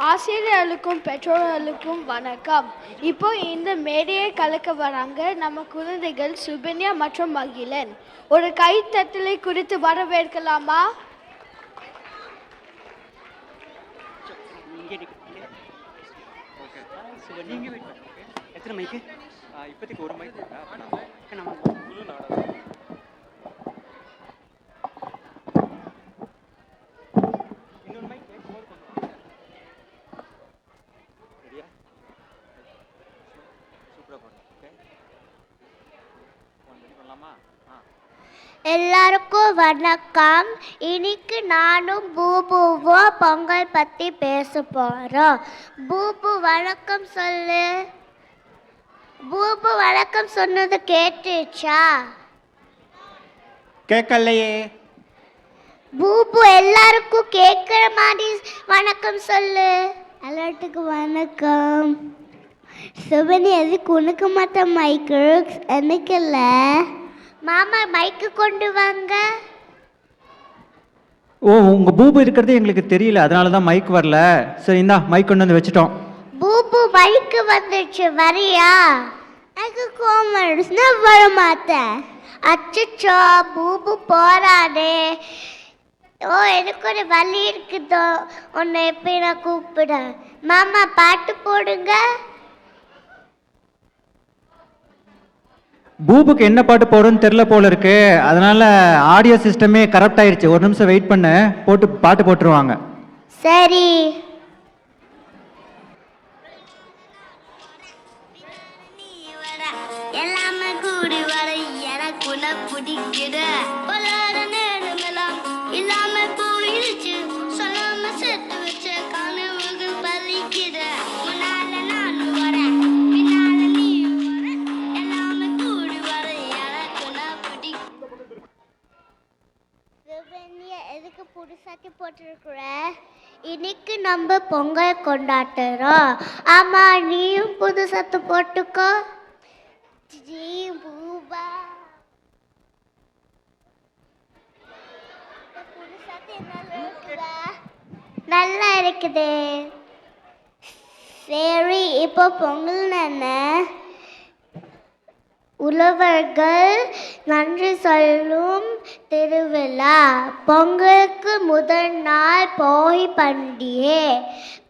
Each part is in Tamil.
ஆசிரியர்களுக்கும் பெற்றோர்களுக்கும் வணக்கம். இப்போ இந்த மேடையை கலக்க வராங்க நம்ம குழந்தைகள் சுபன்யா மற்றும் மகிழன். ஒரு கைத்தட்டலை குறித்து வரவேற்கலாமா? இப்போதைக்கு ஒரு மைக் எல்லாருக்கும் வணக்கம். இன்னைக்கு நானும் பூபுவும் பொங்கல் பற்றி பேச போகிறோம். பூபு வணக்கம் சொல்லு. பூபு வணக்கம் சொன்னது கேட்டுச்சா? கேட்கலையே. பூபு எல்லாருக்கும் கேட்குற மாதிரி வணக்கம் சொல்லு. எல்லாத்துக்கும் வணக்கம். சுபனி எதுக்கு உனக்கு மட்டும் மைக்கு எனக்கு இல்லை? மாமா மைக்கு கொண்டு வாங்க. ஓ, உங்க பூபு இருக்கிறது எங்களுக்கு தெரியல, அதனால தான் மைக் வரல. சரி, இந்தா மைக் கொண்டு வந்து வச்சுட்டோம். பூபு மைக்கு வந்துச்சு, வரியா? எனக்கு கோமர்ஸ் நான் வர மாட்டேன். அச்சோ, பூபு போறானே. ஓ, எனக்கு ஒரு வலி இருக்குதோ, உன்னை எப்படி நான் கூப்பிட? மாமா பாட்டு போடுங்க. பூபுக்கு என்ன பாட்டு போடுறோன்னு தெரில போல இருக்கு, அதனால ஆடியோ சிஸ்டமே கரெக்ட் ஆயிடுச்சு. ஒரு நிமிஷம் வெயிட் பண்ணு, போட்டு பாட்டு போட்டுருவாங்க. சரி. எல்லாமே கூடி வர எனக்கு பிடிக்கிற இல்லாம போயிடுச்சு, சொல்லாம சேர்த்து வச்ச கனவுக்கு பலிக்கிற. முன்னால நானும் வரேன், பின்னால நீயும் வர, எல்லாமே கூடி வர எனக்கு பிடிக்கும். எதுக்கு புதுசாக்கி போட்டிருக்கிற? இன்னைக்கு நம்ம பொங்கல் கொண்டாடுறோம். ஆமா, நீயும் புது சத்து போட்டுக்கோ. பூபா நல்லா இருக்குது. சரி, இப்போ பொங்கல் என்ன? உழவர்கள் நன்றி சொல்லும் திருவிழா. பொங்கலுக்கு முதல் நாள் போகி பண்டிகை.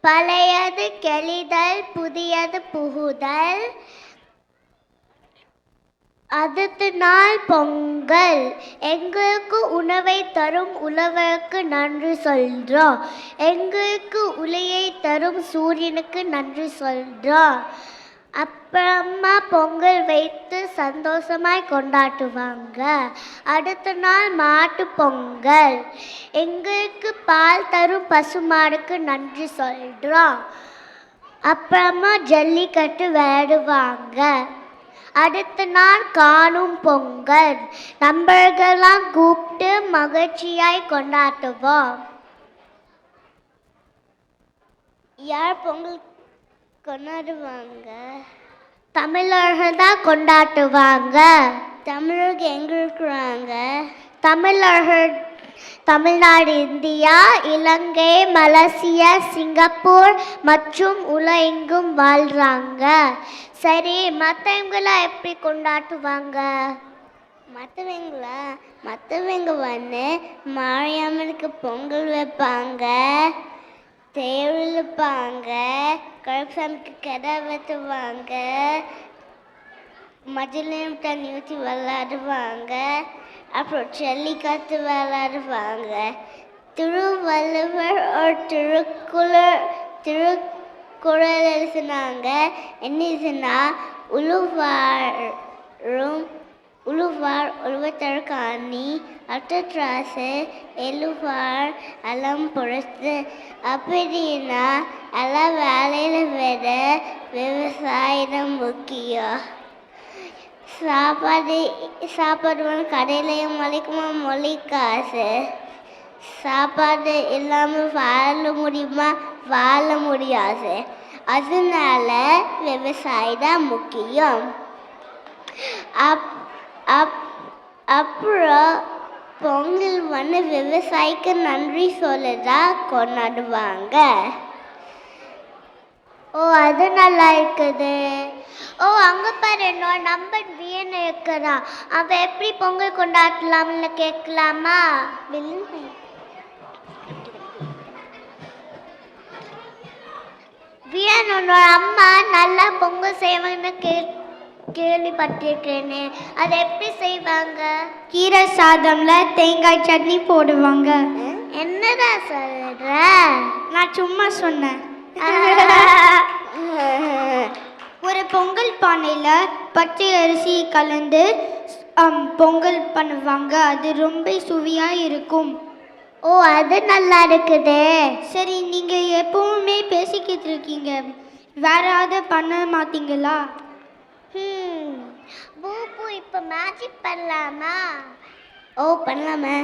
பழையது கெளிதல், புதியது புகுதல். அடுத்த நாள் பொங்கல். எங்களுக்கு உணவை தரும் உழவருக்கு நன்றி சொல்கிறோம். எங்களுக்கு உலையை தரும் சூரியனுக்கு நன்றி சொல்கிறோம். அப்புறமா பொங்கல் வைத்து சந்தோஷமாய் கொண்டாடுவாங்க. அடுத்த நாள் மாட்டு பொங்கல். எங்களுக்கு பால் தரும் பசுமாடுக்கு நன்றி சொல்கிறோம். அப்புறமா ஜல்லிக்கட்டு விளையாடுவாங்க. அடுத்த நாள் காணும் பொங்கல். நண்பர்களெல்லாம் கூப்பிட்டு மகிழ்ச்சியாய் கொண்டாடுவோம். யார் பொங்கல் கொண்டாடுவாங்க? தமிழர்கள் தான் கொண்டாடுவாங்க. தமிழர்கள் எங்க இருக்கிறாங்க? தமிழர்கள் தமிழ்நாடு, இந்தியா, இலங்கை, மலேசியா, சிங்கப்பூர் மற்றும் உலகெங்கும் வாழ்கிறாங்க. சரி, மற்றவங்களாம் எப்படி கொண்டாடுவாங்க? மற்றவங்க வந்து மாரியம்மனுக்கு பொங்கல் வைப்பாங்க, தேர் இழுப்பாங்க, கருப்பசாமிக்கு கடை வெட்டுவாங்க, மஞ்சளையும் தண்ணி ஊற்றி விளையாடுவாங்க, அப்புறம் ஜல்லிக்கட்டு விளையாடுவாங்க. திருவள்ளுவர் ஒரு திருக்குறள் எழுதினாங்க. என்னதுன்னா, உழுவார் உழுவத்தர் காணி, அட்டராசு எழுவார் அலம் பொறுத்து. அப்படின்னா எல்லா வேலையில விட விவசாயம் முக்கியம். சாப்பாடு கடையிலையும் மொழிக்குமா மொழி காசு. சாப்பாடு இல்லாமல் வாழ முடியுமா? வாழ முடியாது. அதனால விவசாயம் தான் முக்கியம். அப்புறம் பொங்கல் வந்து விவசாயிக்கு நன்றி சொல்லதா கொண்டாடுவாங்க. ஓ அது நல்லா இருக்குது. ஓ அங்கே பாரு என்னோட நம்பர் வியன் இருக்கிறான். அவன் எப்படி பொங்கல் கொண்டாடலாம்னு கேட்கலாமா? வியன் உன்னோட அம்மா நல்லா பொங்கல் செய்வாங்கன்னு கேள்விப்பட்டிருக்கேனே, அதை எப்படி செய்வாங்க? கீரை சாதம்ல தேங்காய் சட்னி போடுவாங்க. என்னடா சொல்ற? நான் சும்மா சொன்னேன். ஒரு பொங்கல் பானையில் பச்சை அரிசி கலந்து பொங்கல் பண்ணுவாங்க. அது ரொம்ப சுவையாக இருக்கும். ஓ அது நல்லா இருக்குது. சரி, நீங்கள் எப்பவுமே பேசிக்கிட்டு இருக்கீங்க, வேற ஏதாவது பண்ண மாட்டீங்களா? பூபு இப்போ மேஜிக் பண்ணலாமா? ஓ பண்ணலாமே.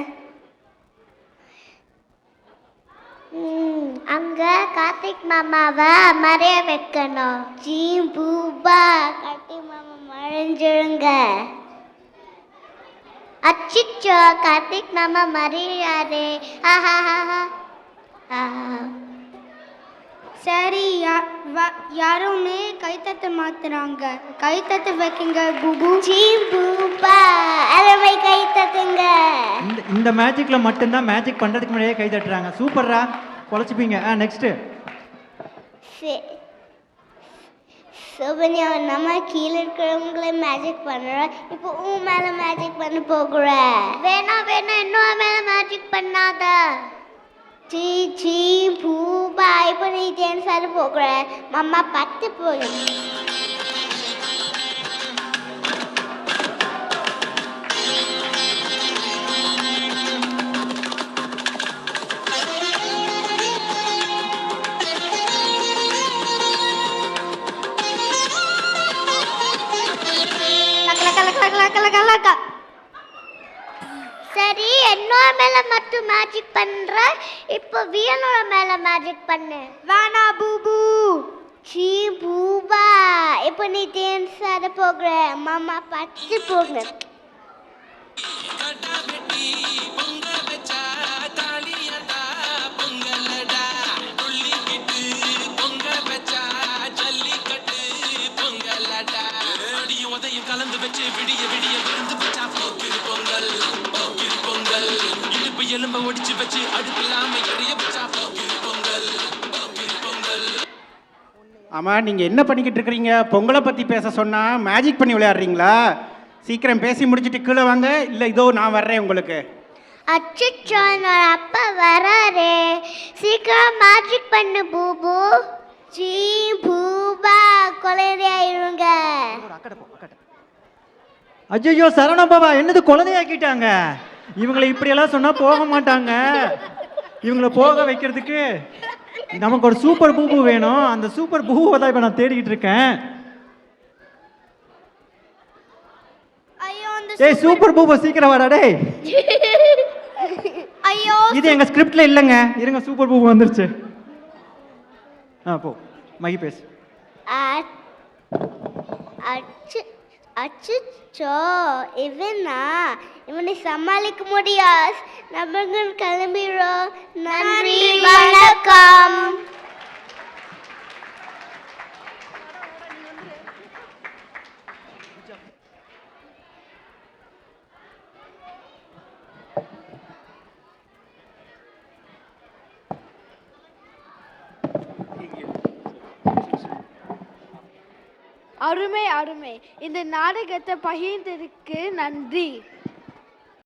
அங்க கார்த்திக் மாமாவை மறைய வைக்கணும். ஜீ பூபா கார்த்திக் மாமா மறைஞ்சிருங்க. அச்சிச்சோ கார்த்திக் மாமா மறையாரே. சரி, யாருமே கைத்தட்ட மாத்துறாங்க. கைத்தட்ட வைக்குங்க பூபு. ஜீ பூபா அருமை கை தட்டுங்க. இந்த மேஜிக்ல மட்டும்தான் மேஜிக் பண்றதுக்கு முன்னாடியே கை தட்டுறாங்க. சூப்பர்ரா, பொழைச்சிப்பீங்க. நெக்ஸ்ட் சுபன்யா, நம்ம கீழே இருக்கிறவங்களே மேஜிக் பண்ணுறோம். இப்போ உன் மேலே மேஜிக் பண்ண போகிற. வேணா இன்னும் மேலே மேஜிக் பண்ணாத. ஜீ ஜீ பூபா இப்போ நீ டான்ஸ் ஆட போகிற. மம்மா பத்து போய் சரி, என்னோட மேல மட்டும் மேஜிக் பண்ற. இப்போ வியனோட மேல மேஜிக் பண்ணு. வேணா பூபு. ஜீ பூபா இப்போ நீ டான்ஸ் ஆட போகிற. மாமா பத்து போங்க. கலந்து வச்சு விடிய விடிய விருந்து வச்சா போக்கிரு பொங்கல் போக்கிரு பொங்கல். இடுப்பு எலும்ப ஒடிச்சு வச்சு அடுப்பில்லாம எரிய வச்சா போக்கிரு பொங்கல் போக்கிரு பொங்கல். ஆமாம், நீங்கள் என்ன பண்ணிக்கிட்டு இருக்கிறீங்க? பொங்கலை பற்றி பேச சொன்னால் மேஜிக் பண்ணி விளையாடுறீங்களா? சீக்கிரம் பேசி முடிச்சுட்டு கீழே வாங்க, இல்லை இதோ நான் வர்றேன் உங்களுக்கு. அச்சோ என்னோட அப்பா வராரு. சீக்கிரம் மேஜிக் பண்ணு பூபு. ஜீ பூபா கொலையாயிருங்க. ஐயோ சரவண பாபா, என்னது குழந்தையாக்கிட்டாங்க? இவங்களை இப்படியெல்லாம் சொன்னா போக மாட்டாங்க. இவங்களை போக வைக்கிறதுக்கு நமக்கு ஒரு சூப்பர் பூபு வேணும். அந்த சூப்பர் பூவை தான் இப்ப நான் தேடிக்கிட்டு இருக்கேன். ஏய் சூப்பர் பூபு சீக்கிரம் வாடா டேய். ஐயோ, இது எங்க ஸ்கிரிப்ட்ல இல்லைங்க. இருங்க, சூப்பர் பூபு வந்துருச்சு. போ மகி பேசு. அச்சோ இவனை சமாளிக்க முடியாது. நம்ம கிளம்பிடுறோம். நன்றி, வணக்கம். அருமை அருமை. இந்த நாடகத்தை பகிர்ந்ததுக்கு நன்றி.